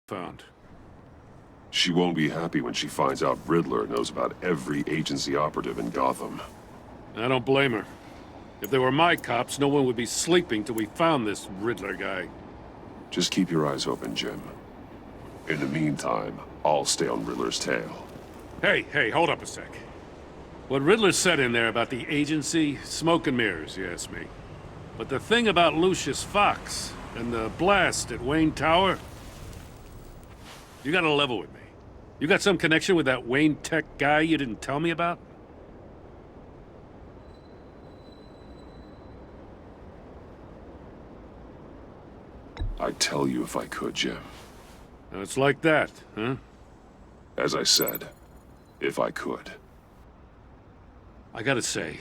found. She won't be happy when she finds out Riddler knows about every agency operative in Gotham. I don't blame her. If they were my cops, no one would be sleeping till we found this Riddler guy. Just keep your eyes open, Jim. In the meantime, I'll stay on Riddler's tail. Hey, hold up a sec. What Riddler said in there about the agency, smoke and mirrors, you ask me. But the thing about Lucius Fox and the blast at Wayne Tower, you gotta level with me. You got some connection with that Wayne Tech guy you didn't tell me about? I'd tell you if I could, Jim. It's like that, huh? As I said, if I could. I gotta say,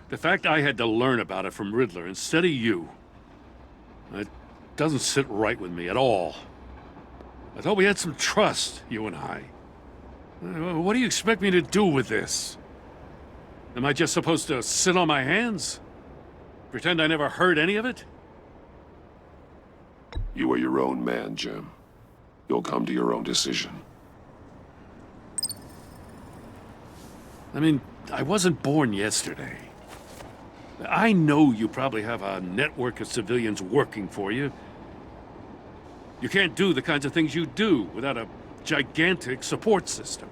the fact I had to learn about it from Riddler instead of you, it doesn't sit right with me at all. I thought we had some trust, you and I. What do you expect me to do with this? Am I just supposed to sit on my hands? Pretend I never heard any of it? You are your own man, Jim. You'll come to your own decision. I mean, I wasn't born yesterday. I know you probably have a network of civilians working for you. You can't do the kinds of things you do without a gigantic support system.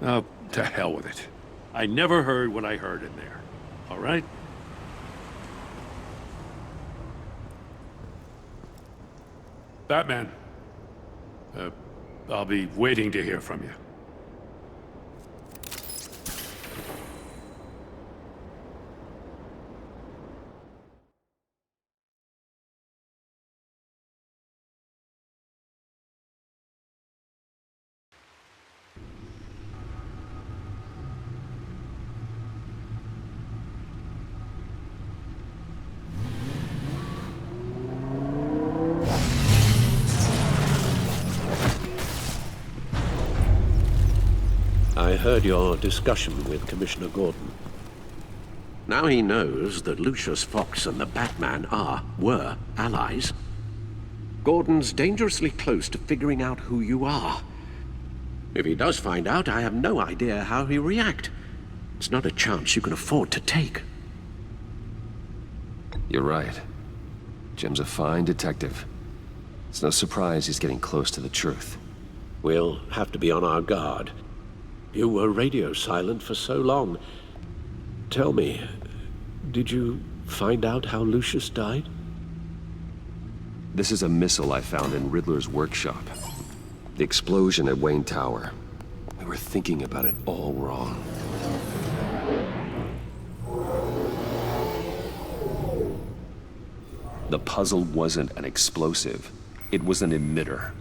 Oh, to hell with it. I never heard what I heard in there. All right? Batman. I'll be waiting to hear from you. I heard your discussion with Commissioner Gordon. Now he knows that Lucius Fox and the Batman were allies. Gordon's dangerously close to figuring out who you are. If he does find out, I have no idea how he'll react. It's not a chance you can afford to take. You're right. Jim's a fine detective. It's no surprise he's getting close to the truth. We'll have to be on our guard. You were radio silent for so long. Tell me, did you find out how Lucius died? This is a missile I found in Riddler's workshop. The explosion at Wayne Tower. We were thinking about it all wrong. The puzzle wasn't an explosive. It was an emitter.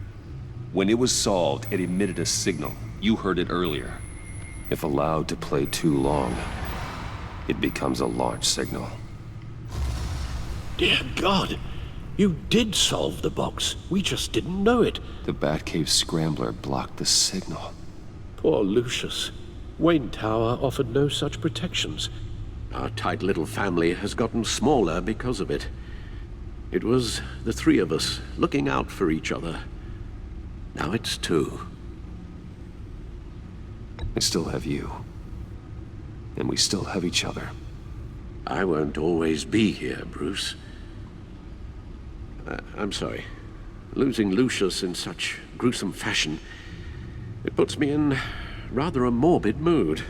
When it was solved, it emitted a signal. You heard it earlier. If allowed to play too long, it becomes a launch signal. Dear God, you did solve the box. We just didn't know it. The Batcave scrambler blocked the signal. Poor Lucius. Wayne Tower offered no such protections. Our tight little family has gotten smaller because of it. It was the three of us looking out for each other. Now it's two. I still have you. And we still have each other. I won't always be here, Bruce. I'm sorry. Losing Lucius in such gruesome fashion, it puts me in rather a morbid mood.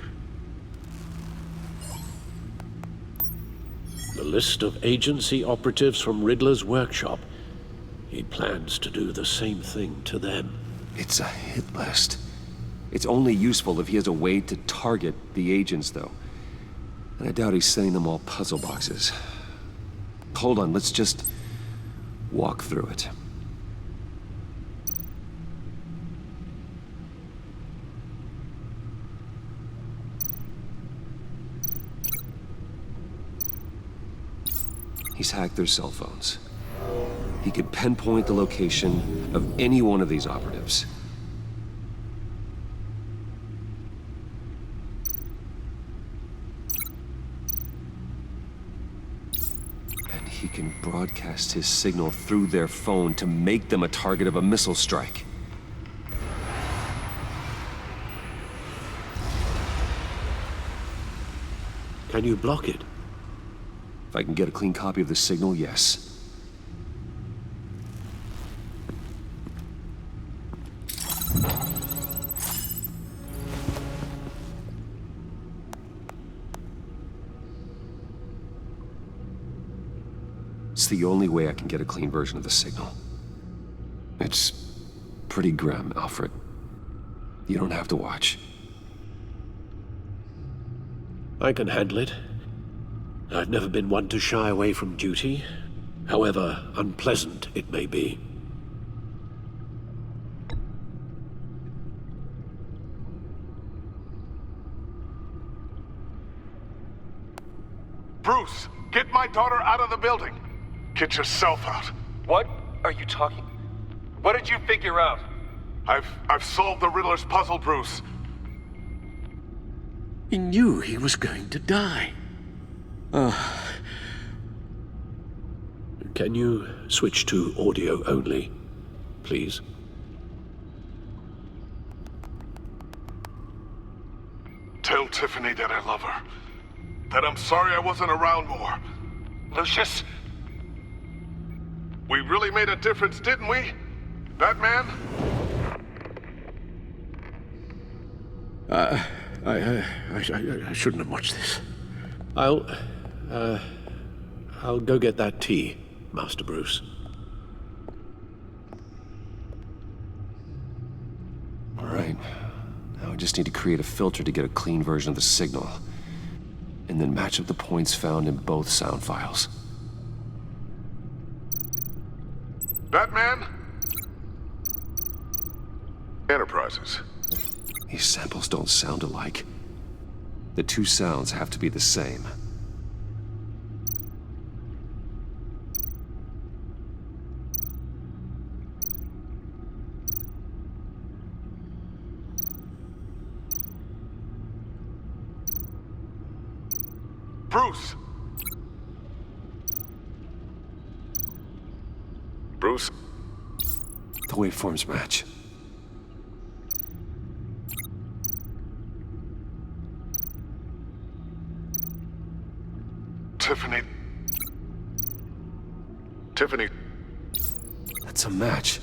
The list of agency operatives from Riddler's workshop. He plans to do the same thing to them. It's a hit list. It's only useful if he has a way to target the agents, though. And I doubt he's sending them all puzzle boxes. Hold on, let's just walk through it. He's hacked their cell phones. He could pinpoint the location of any one of these operatives. he can broadcast his signal through their phone to make them a target of a missile strike. Can you block it? If I can get a clean copy of the signal, yes. It's the only way I can get a clean version of the signal. It's pretty grim, Alfred. You don't have to watch. I can handle it. I've never been one to shy away from duty, however unpleasant it may be. Bruce, get my daughter out of the building. Get yourself out. What are you talking? What did you figure out? I've solved the Riddler's puzzle, Bruce. He knew he was going to die. Can you switch to audio only, please? Tell Tiffany that I love her. That I'm sorry I wasn't around more. Lucius? We really made a difference, didn't we? Batman? I shouldn't have watched this. I'll go get that tea, Master Bruce. All right. Now I just need to create a filter to get a clean version of the signal, and then match up the points found in both sound files. Batman? Enterprises. These samples don't sound alike. The two sounds have to be the same. Bruce! Bruce? The waveforms match. Tiffany. Tiffany. That's a match.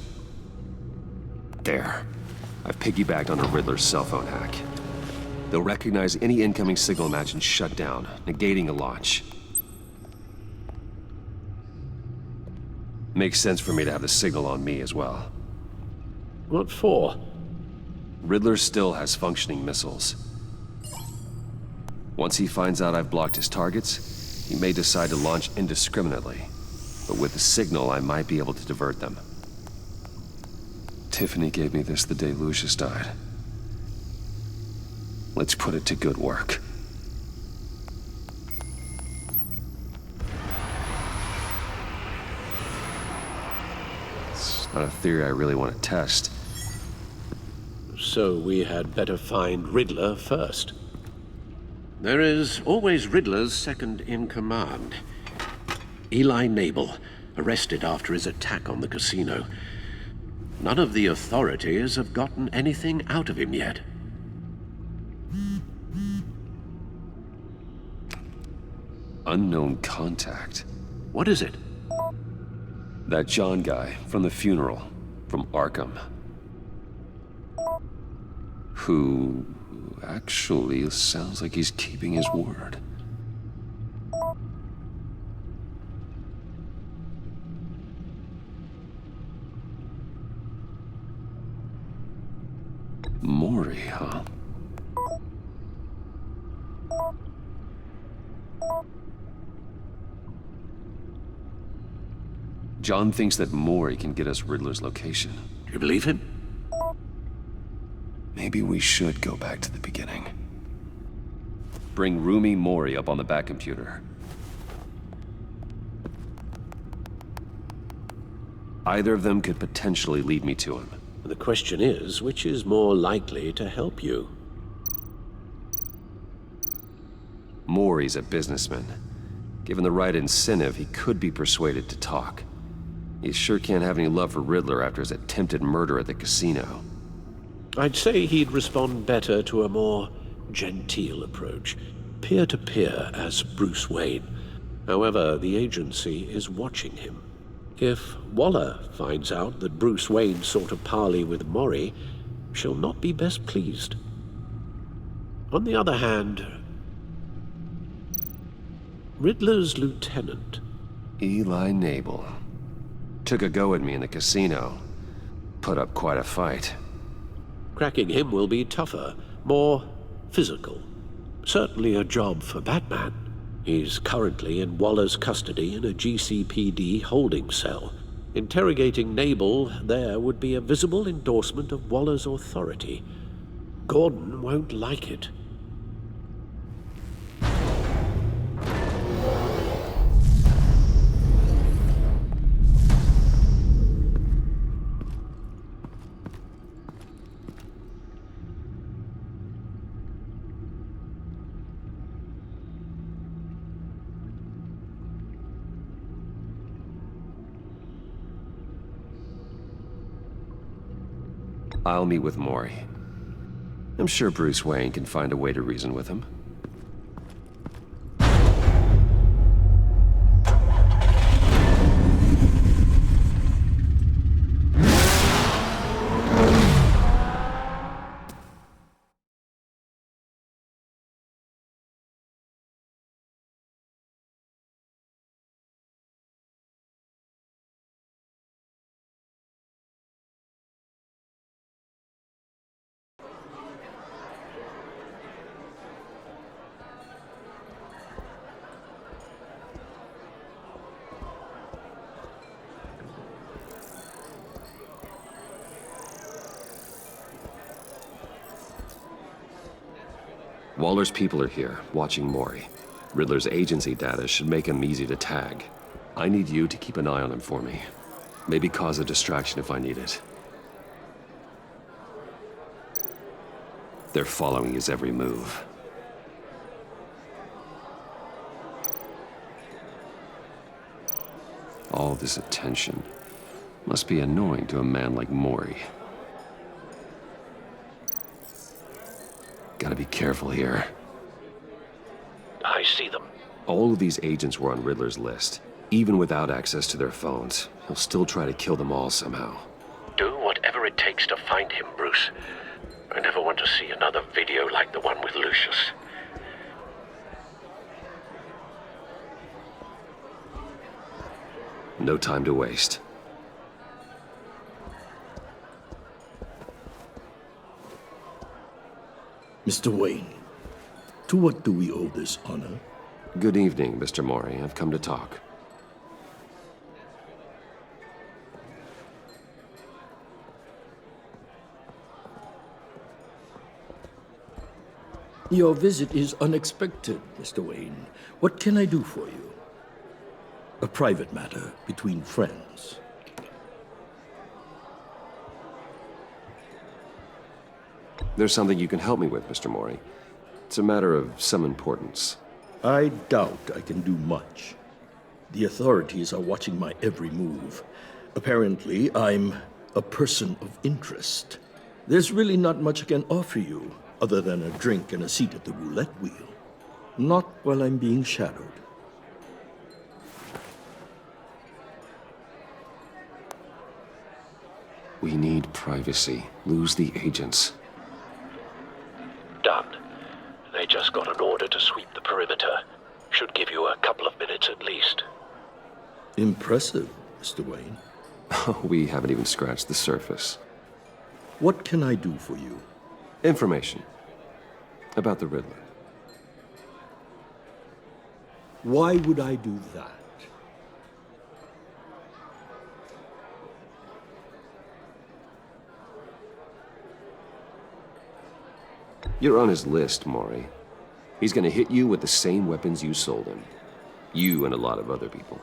There. I've piggybacked on a Riddler's cell phone hack. They'll recognize any incoming signal match and shut down, negating a launch. Makes sense for me to have the signal on me as well. What for? Riddler still has functioning missiles. Once he finds out I've blocked his targets, he may decide to launch indiscriminately. But with the signal, I might be able to divert them. Tiffany gave me this the day Lucius died. Let's put it to good work. It's not a theory I really want to test. So we had better find Riddler first. There is always Riddler's second in command. Eli Nabel, arrested after his attack on the casino. None of the authorities have gotten anything out of him yet. Unknown contact. What is it? That John guy from the funeral, from Arkham. Who actually sounds like he's keeping his word. Maury, huh? John thinks that Maury can get us Riddler's location. Do you believe him? Maybe we should go back to the beginning. Bring Rumi Maury up on the back computer. Either of them could potentially lead me to him. The question is, which is more likely to help you? Maury's a businessman. Given the right incentive, he could be persuaded to talk. He sure can't have any love for Riddler after his attempted murder at the casino. I'd say he'd respond better to a more genteel approach, peer-to-peer as Bruce Wayne. However, the agency is watching him. If Waller finds out that Bruce Wayne sought a parley with Mori, she'll not be best pleased. On the other hand, Riddler's lieutenant, Eli Nabel. Took a go at me in the casino. Put up quite a fight. cracking him will be tougher, more physical. Certainly a job for Batman. He's currently in Waller's custody in a GCPD holding cell. Interrogating Nabel there would be a visible endorsement of Waller's authority. Gordon won't like it. I'll meet with Mori. I'm sure Bruce Wayne can find a way to reason with him. Waller's people are here, watching Mori. Riddler's agency data should make him easy to tag. I need you to keep an eye on him for me. Maybe cause a distraction if I need it. They're following his every move. All this attention must be annoying to a man like Mori. Gotta be careful here. I see them. All of these agents were on Riddler's list. Even without access to their phones, he'll still try to kill them all somehow. Do whatever it takes to find him, Bruce. I never want to see another video like the one with Lucius. No time to waste. Mr. Wayne, to what do we owe this honor? Good evening, Mr. Mori. I've come to talk. Your visit is unexpected, Mr. Wayne. What can I do for you? A private matter between friends. There's something you can help me with, Mr. Mori. It's a matter of some importance. I doubt I can do much. The authorities are watching my every move. Apparently, I'm a person of interest. There's really not much I can offer you, other than a drink and a seat at the roulette wheel. Not while I'm being shadowed. We need privacy. Lose the agents. Done. They just got an order to sweep the perimeter. Should give you a couple of minutes at least. Impressive, Mr. Wayne. We haven't even scratched the surface. What can I do for you? Information. About the Riddler. Why would I do that? You're on his list, Mori. He's gonna hit you with the same weapons you sold him. You and a lot of other people.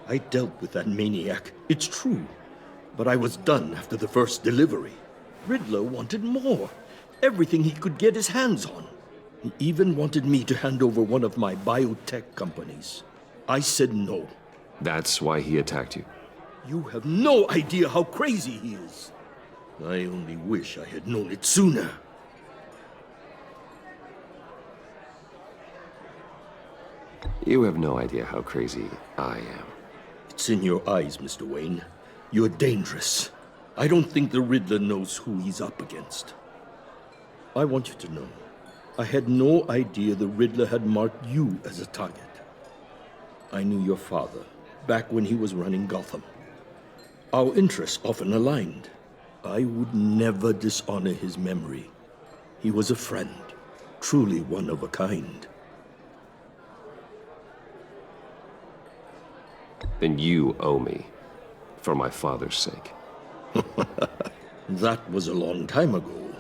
I dealt with that maniac, it's true. But I was done after the first delivery. Riddler wanted more. Everything he could get his hands on. He even wanted me to hand over one of my biotech companies. I said no. That's why he attacked you. You have no idea how crazy he is. I only wish I had known it sooner. You have no idea how crazy I am. It's in your eyes, Mr. Wayne. You're dangerous. I don't think the Riddler knows who he's up against. I want you to know, I had no idea the Riddler had marked you as a target. I knew your father back when he was running Gotham. Our interests often aligned. I would never dishonor his memory. He was a friend, truly one of a kind. Then you owe me, for my father's sake. That was a long time ago,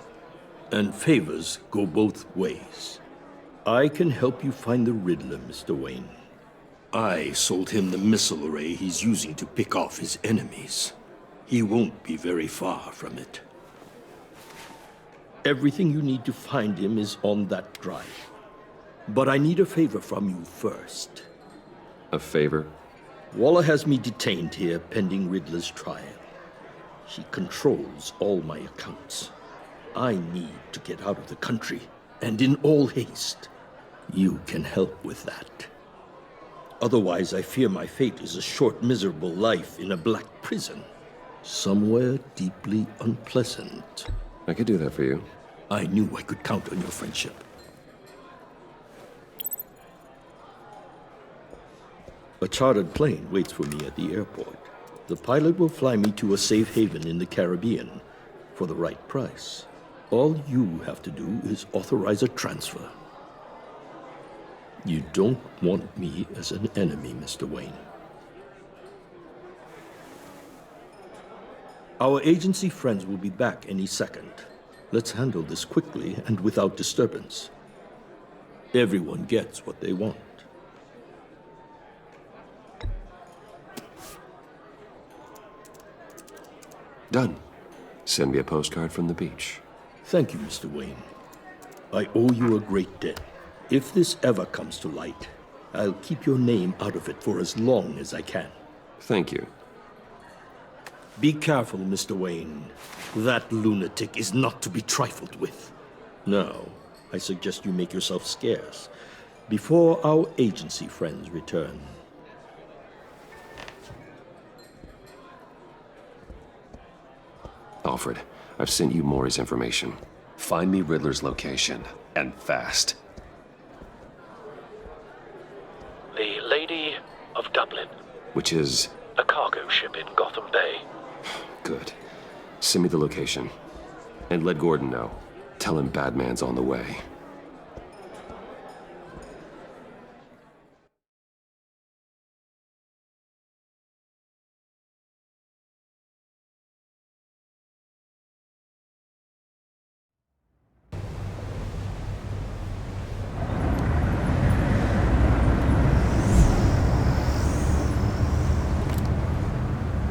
and favors go both ways. I can help you find the Riddler, Mr. Wayne. I sold him the missile array he's using to pick off his enemies. He won't be very far from it. Everything you need to find him is on that drive. But I need a favor from you first. A favor? Waller has me detained here pending Riddler's trial. She controls all my accounts. I need to get out of the country, and in all haste. You can help with that. Otherwise, I fear my fate is a short, miserable life in a black prison. Somewhere deeply unpleasant. I could do that for you. I knew I could count on your friendship. A chartered plane waits for me at the airport. The pilot will fly me to a safe haven in the Caribbean for the right price. All you have to do is authorize a transfer. You don't want me as an enemy, Mr. Wayne. Our agency friends will be back any second. Let's handle this quickly and without disturbance. Everyone gets what they want. Done. Send me a postcard from the beach. Thank you, Mr. Wayne. I owe you a great debt. If this ever comes to light, I'll keep your name out of it for as long as I can. Thank you. Be careful, Mr. Wayne. That lunatic is not to be trifled with. Now, I suggest you make yourself scarce before our agency friends return. Alfred, I've sent you Maury's information. Find me Riddler's location, and fast. The Lady of Dublin. Which is... A cargo ship in Gotham Bay. Good. Send me the location. And let Gordon know. Tell him Batman's on the way.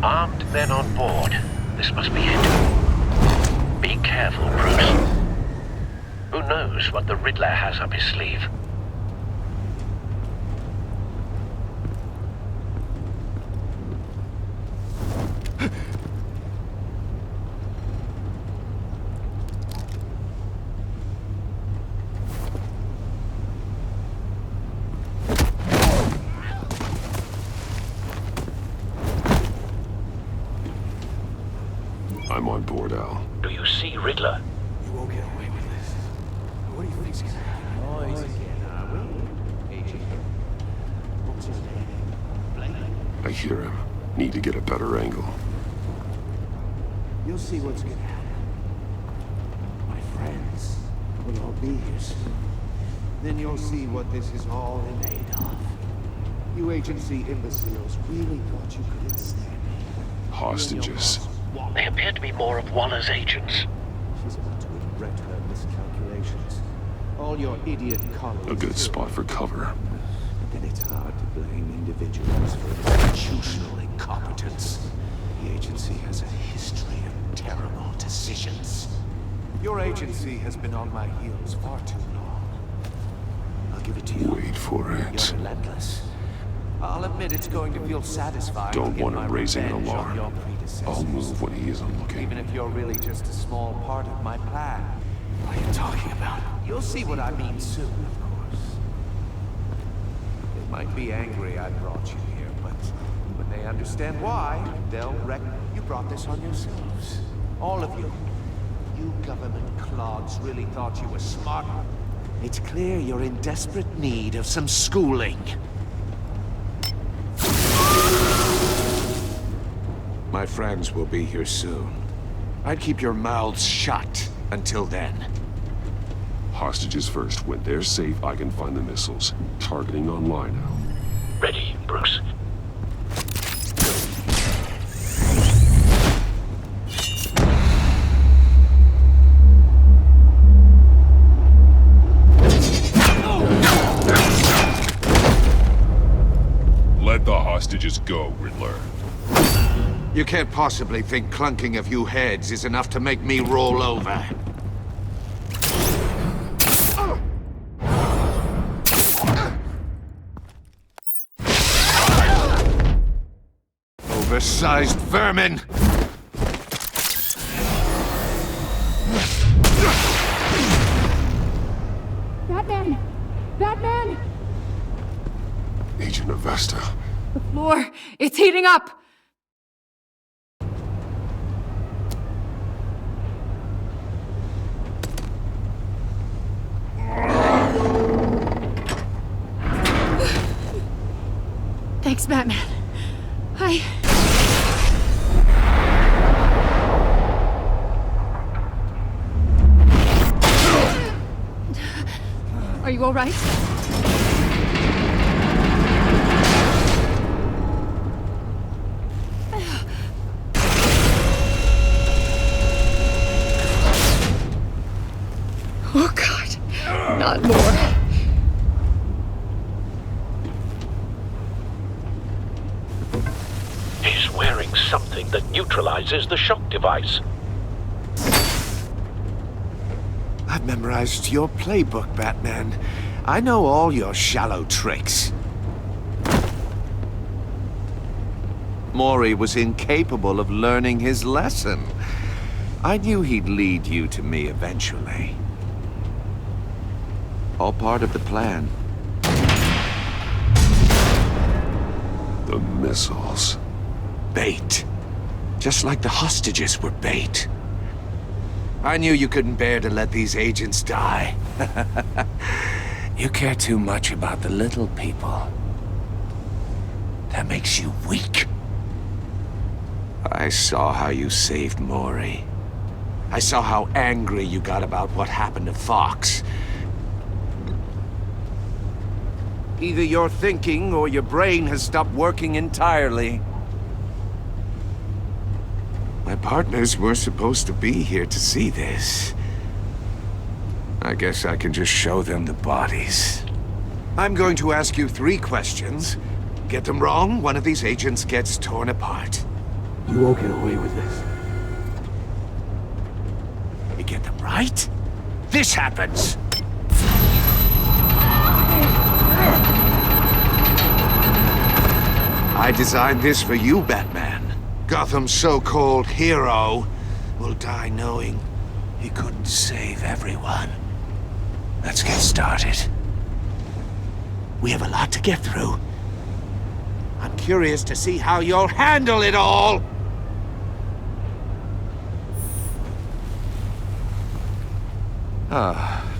Armed men on board. This must be it. Be careful, Bruce. Who knows what the Riddler has up his sleeve? I'm on board, Al. Do you see Riddler? You won't get away with this. What do you think's gonna happen? Noise again, are we? Agent. What's his name? I hear him. Need to get a better angle. You'll see what's gonna happen. My friends will all be here soon. Then you'll see what this is all made of. You agency imbeciles really thought you could ensnare me. Hostages. They appear to be more of Waller's agents. She's about to regret her miscalculations. All your idiot colleagues... A good spot for cover. And it's hard to blame individuals for institutional incompetence. The agency has a history of terrible decisions. Your agency has been on my heels far too long. I'll give it to you. Wait for it. You're relentless. I'll admit it's going to feel satisfying. Don't to get want my him raising an revenge on alarm. your predecessors. I'll move when he isn't looking. Even if you're really just a small part of my plan. What are you talking about? You'll see what I mean soon, of course. They might be angry I brought you here, but when they understand why, they'll reckon you brought this on yourselves. All of you. You government clods really thought you were smart. It's clear you're in desperate need of some schooling. My friends will be here soon. I'd keep your mouths shut until then. Hostages first. When they're safe, I can find the missiles. Targeting online now. Ready, Bruce. Let the hostages go, Riddler. You can't possibly think clunking a few heads is enough to make me roll over. Oversized vermin! Batman! Batman! Agent Avesta. The floor, it's heating up! Thanks, Batman. Are you all right? Oh, God. Not more. He's wearing something that neutralizes the shock device. I've memorized your playbook, Batman. I know all your shallow tricks. Mori was incapable of learning his lesson. I knew he'd lead you to me eventually. All part of the plan. The missiles. Bait. Just like the hostages were bait. I knew you couldn't bear to let these agents die. You care too much about the little people. That makes you weak. I saw how you saved Mori. I saw how angry you got about what happened to Fox. Either you're thinking or your brain has stopped working entirely. My partners were supposed to be here to see this. I guess I can just show them the bodies. I'm going to ask you 3 questions. Get them wrong, one of these agents gets torn apart. You won't get away with this. You get them right, this happens! I designed this for you, Batman. Gotham's so-called hero will die knowing he couldn't save everyone. Let's get started. We have a lot to get through. I'm curious to see how you'll handle it all!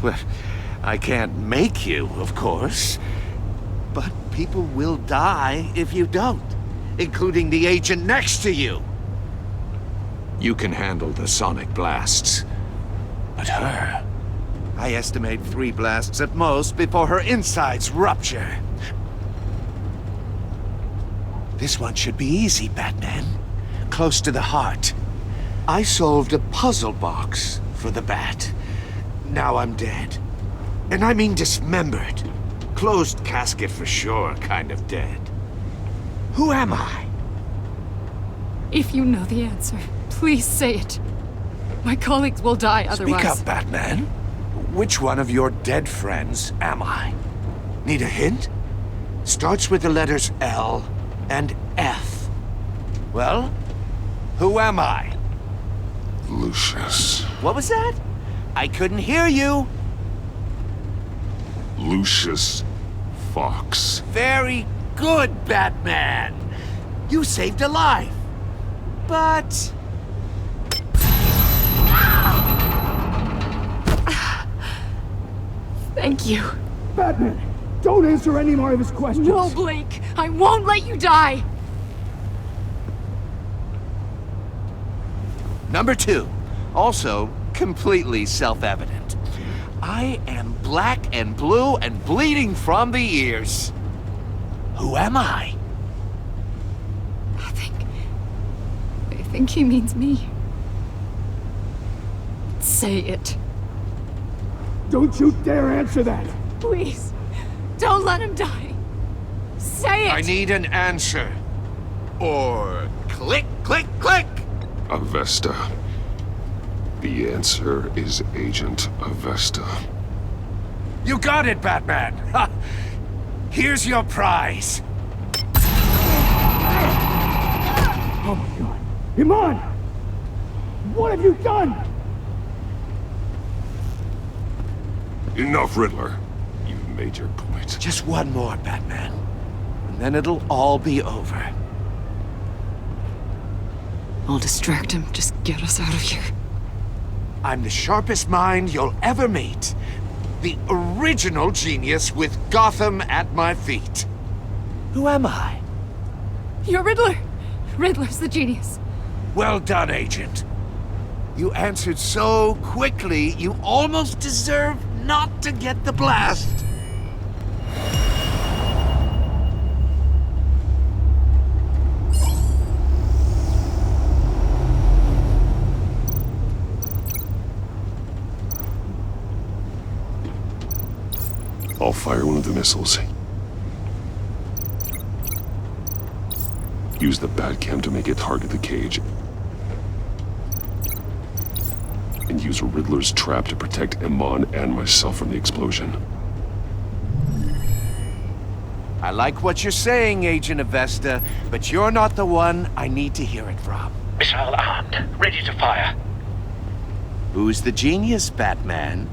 Well, I can't make you, of course. But people will die if you don't, including the agent next to you. You can handle the sonic blasts. But her... I estimate 3 blasts at most before her insides rupture. This one should be easy, Batman. Close to the heart. I solved a puzzle box for the Bat. Now I'm dead. And I mean dismembered. Closed casket for sure, kind of dead. Who am I? If you know the answer, please say it. My colleagues will die otherwise. Speak up, Batman. Which one of your dead friends am I? Need a hint? Starts with the letters L and F. Well, who am I? Lucius. What was that? I couldn't hear you. Lucius Fox. Very good, Batman. You saved a life. But... Thank you. Batman, don't answer any more of his questions. No, Blake. I won't let you die. Number 2. Also, completely self-evident. I am black and blue and bleeding from the ears. Who am I? I think he means me. Say it. Don't you dare answer that! Please. Don't let him die. Say it! I need an answer. Or click, click, click! Avesta. The answer is Agent Avesta. You got it, Batman! Ha! Here's your prize. Oh my god. Iman! What have you done? Enough, Riddler. You've made your point. Just one more, Batman. And then it'll all be over. I'll distract him. Just get us out of here. I'm the sharpest mind you'll ever meet. The original genius with Gotham at my feet. Who am I? You're Riddler. Riddler's the genius. Well done, Agent. You answered so quickly, you almost deserve not to get the blast. I'll fire one of the missiles. Use the Batcam to make it target the cage. And use Riddler's trap to protect Iman and myself from the explosion. I like what you're saying, Agent Avesta, but you're not the one I need to hear it from. Missile armed, ready to fire. Who's the genius, Batman?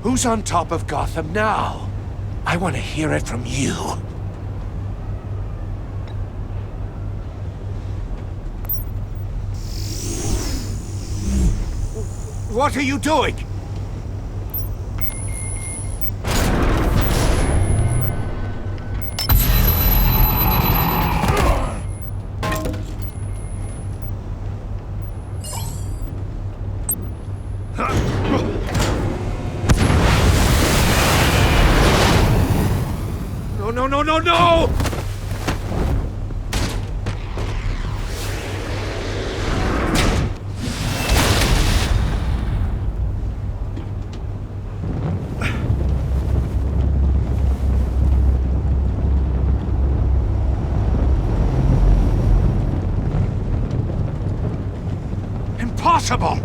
Who's on top of Gotham now? I want to hear it from you. What are you doing? No, no, no, no, no! Impossible!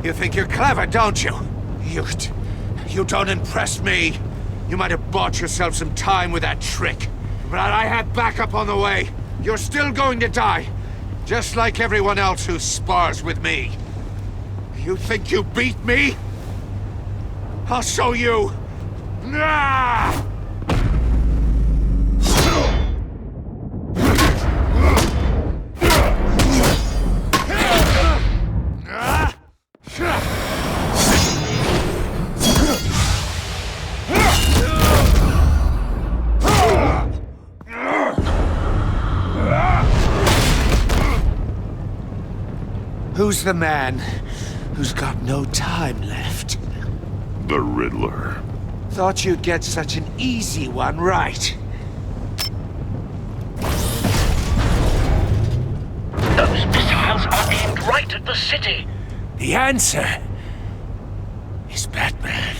You think you're clever, don't you? You don't impress me. You might have bought yourself some time with that trick, but I had backup on the way. You're still going to die, just like everyone else who spars with me. You think you beat me? I'll show you. Ah! Who's the man who's got no time left? The Riddler. Thought you'd get such an easy one right. Those missiles are aimed right at the city. The answer is Batman.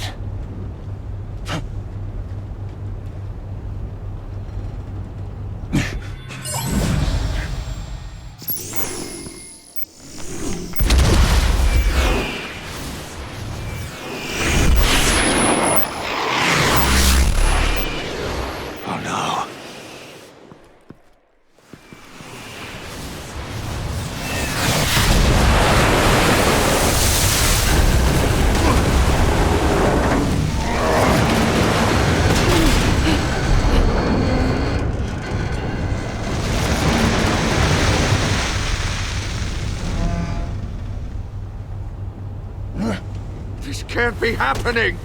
can't be happening!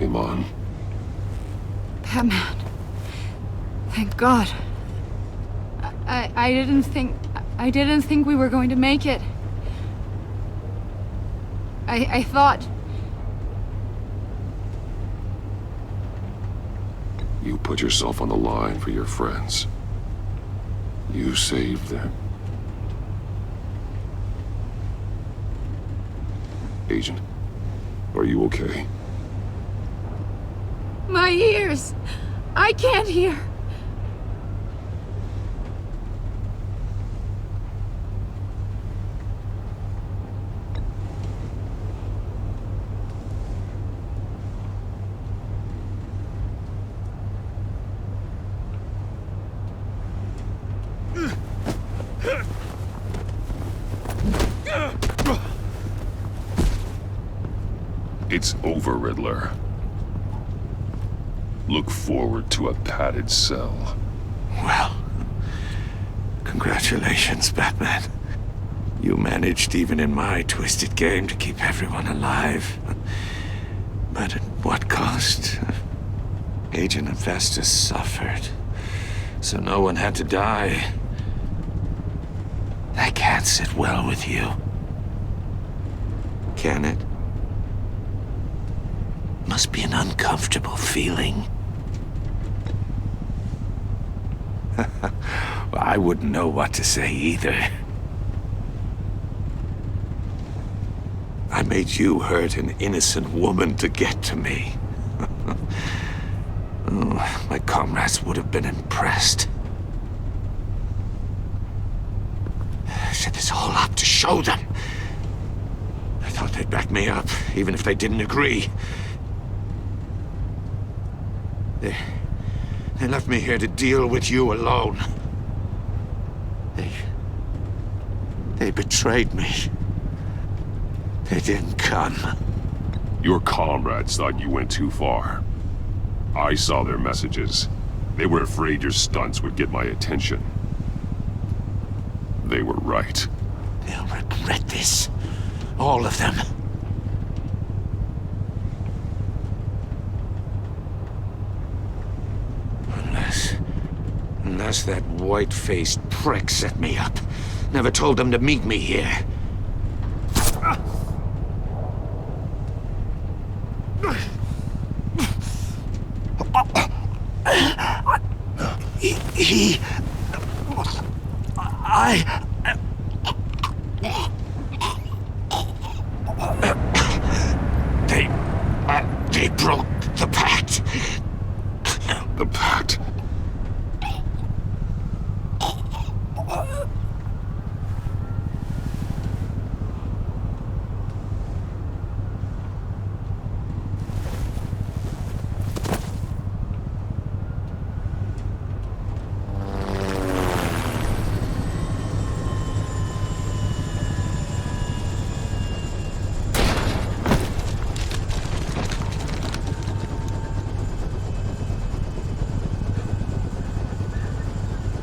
Iman. Batman. Thank God. I didn't think we were going to make it. I thought... You put yourself on the line for your friends. You saved them. Agent, are you okay? My ears! I can't hear! It's over, Riddler. Look forward to a padded cell. Well, congratulations, Batman. You managed, even in my twisted game, to keep everyone alive. But at what cost? Agent Infestus suffered, so no one had to die. That can't sit well with you. Can it? Must be an uncomfortable feeling. Well, I wouldn't know what to say either. I made you hurt an innocent woman to get to me. Oh, my comrades would have been impressed. I set this all up to show them. I thought they'd back me up, even if they didn't agree. They left me here to deal with you alone. They betrayed me. They didn't come. Your comrades thought you went too far. I saw their messages. They were afraid your stunts would get my attention. They were right. They'll regret this. All of them. Unless that white-faced prick set me up. Never told them to meet me here. They broke the pact. The pact?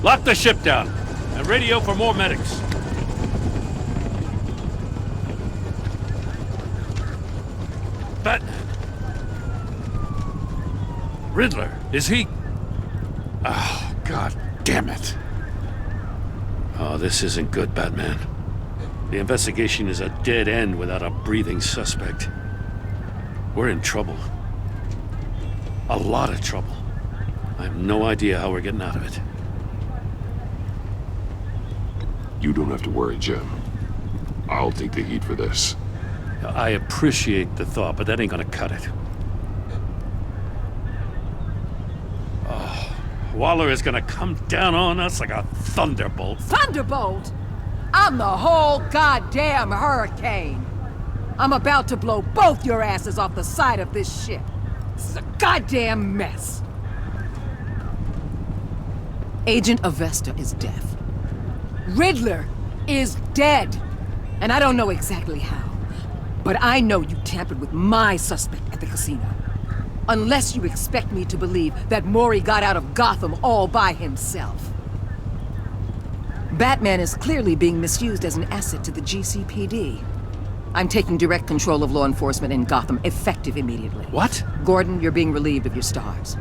Lock the ship down and radio for more medics. Riddler, is he? Oh, God damn it. Oh, this isn't good, Batman. The investigation is a dead end without a breathing suspect. We're in trouble. A lot of trouble. I have no idea how we're getting out of it. You don't have to worry, Jim. I'll take the heat for this. I appreciate the thought, but that ain't gonna cut it. Oh, Waller is gonna come down on us like a thunderbolt. Thunderbolt? I'm the whole goddamn hurricane. I'm about to blow both your asses off the side of this ship. This is a goddamn mess. Agent Avesta is deaf. Riddler is dead. And I don't know exactly how. But I know you tampered with my suspect at the casino. Unless you expect me to believe that Maury got out of Gotham all by himself. Batman is clearly being misused as an asset to the GCPD. I'm taking direct control of law enforcement in Gotham, effective immediately. What? Gordon, you're being relieved of your stars.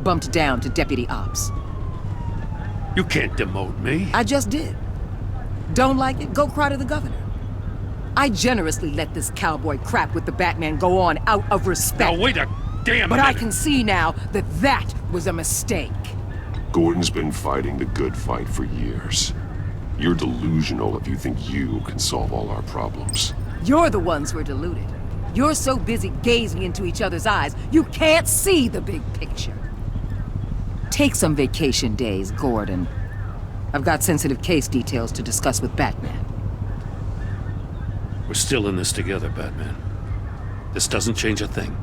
Bumped down to Deputy Ops. You can't demote me. I just did. Don't like it? Go cry to the governor. I generously let this cowboy crap with the Batman go on out of respect. Now wait a damn But minute. I can see now that that was a mistake. Gordon's been fighting the good fight for years. You're delusional if you think you can solve all our problems. You're the ones who are deluded. You're so busy gazing into each other's eyes, you can't see the big picture. Take some vacation days, Gordon. I've got sensitive case details to discuss with Batman. We're still in this together, Batman. This doesn't change a thing.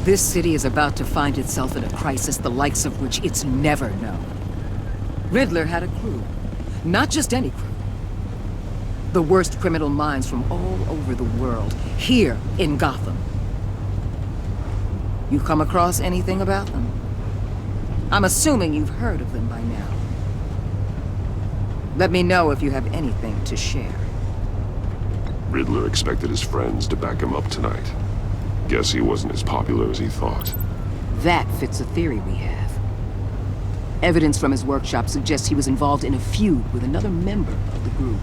This city is about to find itself in a crisis the likes of which it's never known. Riddler had a crew. Not just any crew. The worst criminal minds from all over the world, here in Gotham. You come across anything about them? I'm assuming you've heard of them by now. Let me know if you have anything to share. Riddler expected his friends to back him up tonight. Guess he wasn't as popular as he thought. That fits a theory we have. Evidence from his workshop suggests he was involved in a feud with another member of the group.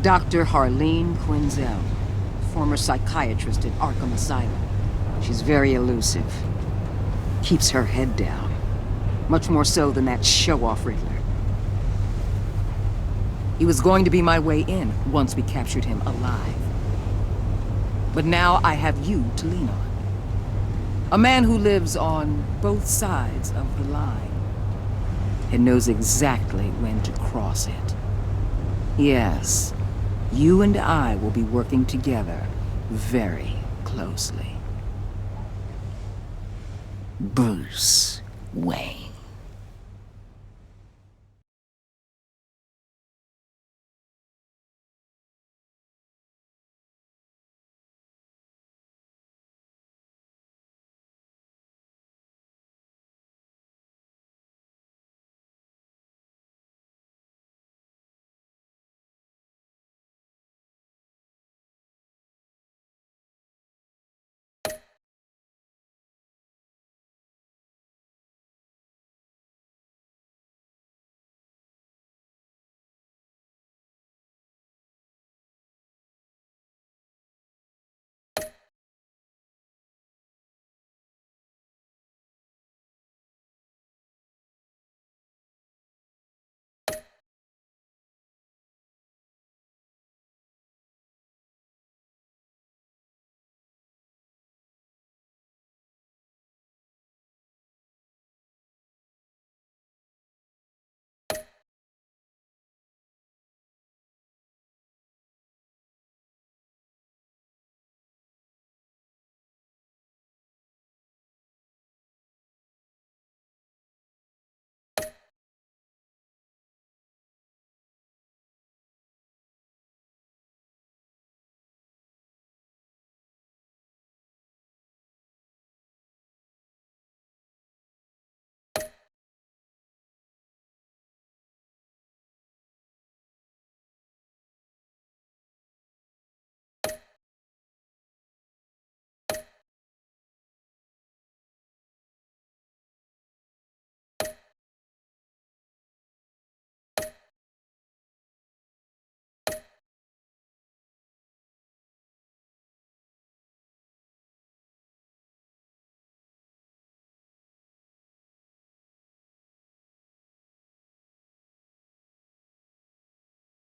Dr. Harleen Quinzel, former psychiatrist at Arkham Asylum. She's very elusive. Keeps her head down. Much more so than that show-off Riddler. He was going to be my way in once we captured him alive. But now I have you to lean on. A man who lives on both sides of the line and knows exactly when to cross it. Yes, you and I will be working together very closely. Bruce Wayne.